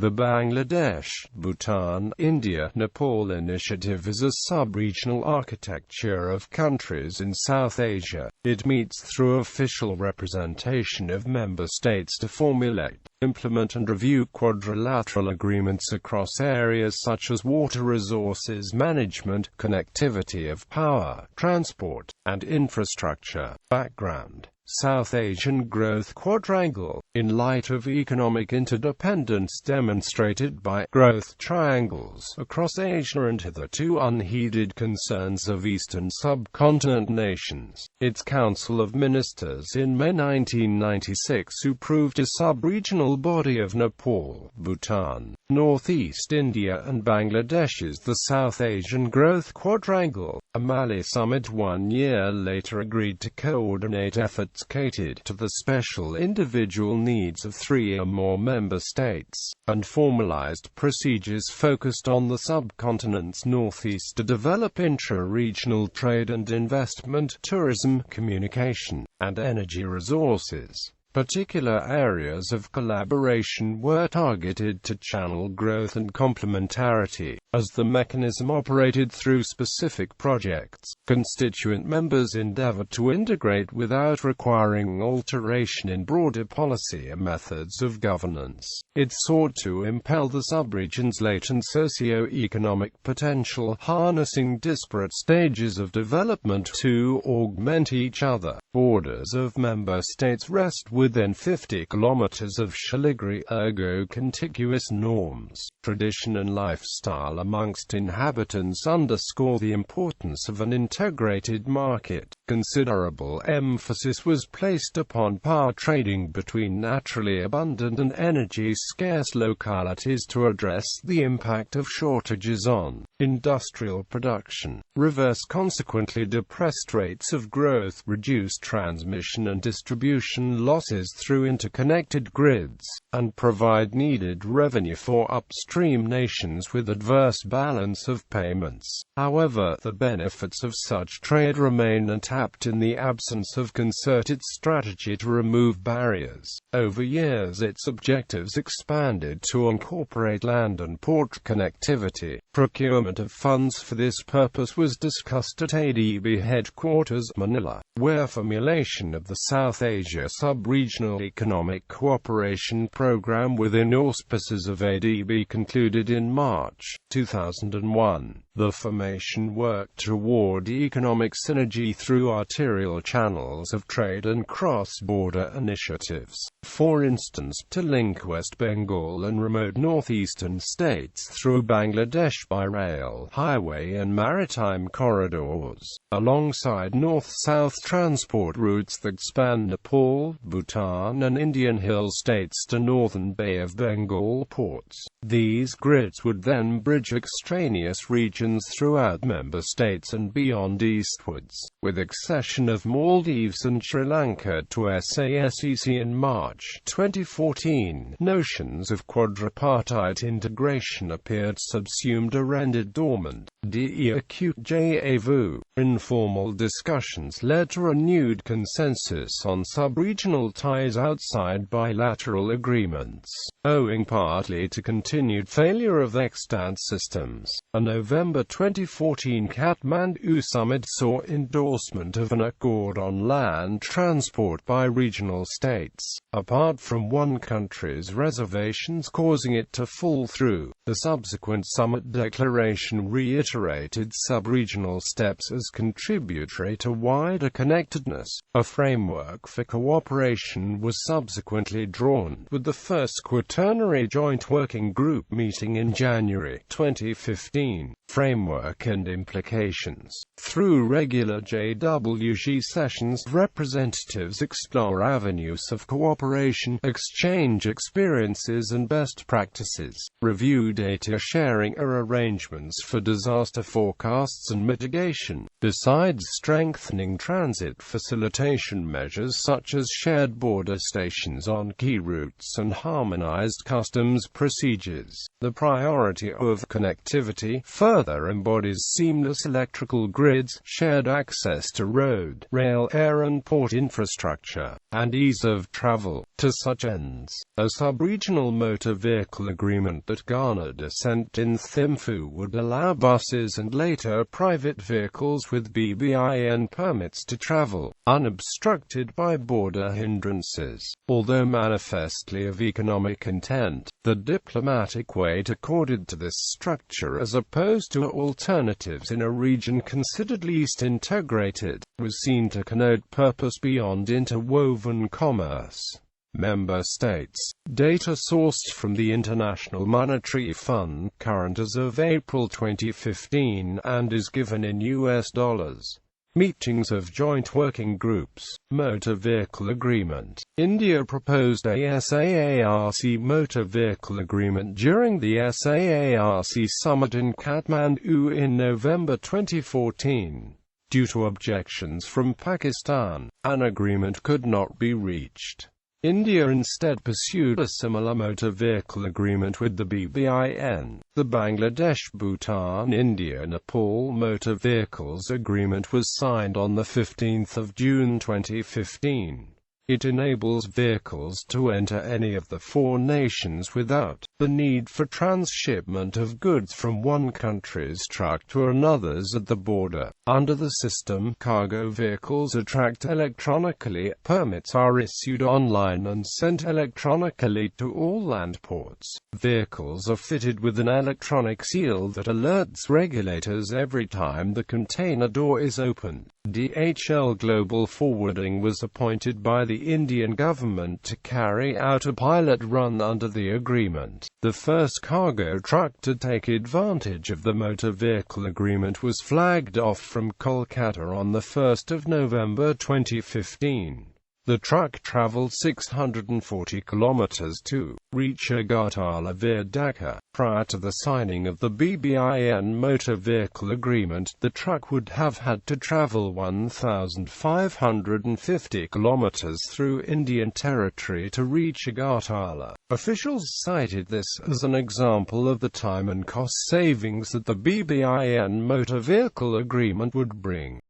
The Bangladesh, Bhutan, India, Nepal Initiative is a sub-regional architecture of countries in South Asia. It meets through official representation of member states to formulate, implement and review quadrilateral agreements across areas such as water resources management, connectivity of power, transport, and infrastructure. Background: South Asian Growth Quadrangle. In light of economic interdependence demonstrated by growth triangles across Asia and hitherto unheeded concerns of Eastern subcontinent nations, its Council of Ministers in May 1996 approved a sub-regional body of Nepal, Bhutan, Northeast India and Bangladesh as the South Asian Growth Quadrangle. A Mali summit 1 year later agreed to coordinate efforts catered to the special individual needs of 3 or more member states, and formalized procedures focused on the subcontinent's northeast to develop intra-regional trade and investment, tourism, communication, and energy resources. Particular areas of collaboration were targeted to channel growth and complementarity. As the mechanism operated through specific projects, constituent members endeavored to integrate without requiring alteration in broader policy and methods of governance. It sought to impel the subregion's latent socio-economic potential, harnessing disparate stages of development to augment each other. Borders of member states rest within 50 kilometers of Shiliguri, ergo contiguous norms, tradition and lifestyle amongst inhabitants underscore the importance of an integrated market. Considerable emphasis was placed upon power trading between naturally abundant and energy-scarce localities to address the impact of shortages on industrial production, reverse consequently depressed rates of growth, reduce transmission and distribution losses through interconnected grids, and provide needed revenue for upstream nations with adverse balance of payments. However, the benefits of such trade remain untapped in the absence of concerted strategy to remove barriers. Over years its objectives expanded to incorporate land and port connectivity. Procurement of funds for this purpose was discussed at ADB headquarters, Manila, where formulation of the South Asia Sub-Regional Economic Cooperation Program within auspices of ADB concluded in March 2001. The formation worked toward economic synergy through arterial channels of trade and cross-border initiatives. For instance, to link West Bengal and remote northeastern states through Bangladesh by rail, highway and maritime corridors, alongside north-south transport routes that span Nepal, Bhutan and Indian hill states to northern Bay of Bengal ports. These grids would then bridge extraneous regions throughout member states and beyond eastwards, with accession of Maldives and Sri Lanka to SASEC in March 2014. Notions of quadripartite integration appeared subsumed or rendered dormant. Informal discussions led to renewed consensus on sub-regional ties outside bilateral agreements, owing partly to continued failure of extant systems. A November 2014 Kathmandu summit saw endorsement of an accord on land transport by regional states, apart from one country's reservations causing it to fall through. The subsequent summit declaration reiterated sub-regional steps as contributory to wider connectedness. A framework for cooperation was subsequently drawn, with the first quaternary joint working group meeting in January 2015. Framework and implications. Through regular JWG sessions, representatives explore avenues of cooperation, exchange experiences and best practices, review data sharing or arrangements for disaster forecasts and mitigation. Besides strengthening transit facilitation measures such as shared border stations on key routes and harmonized customs procedures, the priority of connectivity. Further, together embodies seamless electrical grids, shared access to road, rail, air and port infrastructure, and ease of travel. To such ends, a sub-regional motor vehicle agreement that garnered assent in Thimphu would allow buses and later private vehicles with BBIN permits to travel, unobstructed by border hindrances. Although manifestly of economic intent, the diplomatic weight accorded to this structure as opposed to alternatives in a region considered least integrated, was seen to connote purpose beyond interwoven commerce. Member States. Data sourced from the International Monetary Fund, current as of April 2015, and is given in US dollars. Meetings of joint working groups. Motor Vehicle Agreement. India proposed a SAARC motor vehicle agreement during the SAARC summit in Kathmandu in November 2014. Due to objections from Pakistan, an agreement could not be reached. India instead pursued a similar motor vehicle agreement with the BBIN. The Bangladesh-Bhutan-India-Nepal Motor Vehicles Agreement was signed on 15 June 2015. It enables vehicles to enter any of the four nations without the need for transshipment of goods from one country's truck to another's at the border. Under the system, cargo vehicles are tracked electronically, permits are issued online and sent electronically to all land ports. Vehicles are fitted with an electronic seal that alerts regulators every time the container door is opened. DHL Global Forwarding was appointed by the Indian government to carry out a pilot run under the agreement. The first cargo truck to take advantage of the motor vehicle agreement was flagged off from Kolkata on 1 November 2015. The truck traveled 640 kilometers to reach Agartala via Dhaka. Prior to the signing of the BBIN motor vehicle agreement, the truck would have had to travel 1,550 kilometers through Indian territory to reach Agartala. Officials cited this as an example of the time and cost savings that the BBIN motor vehicle agreement would bring.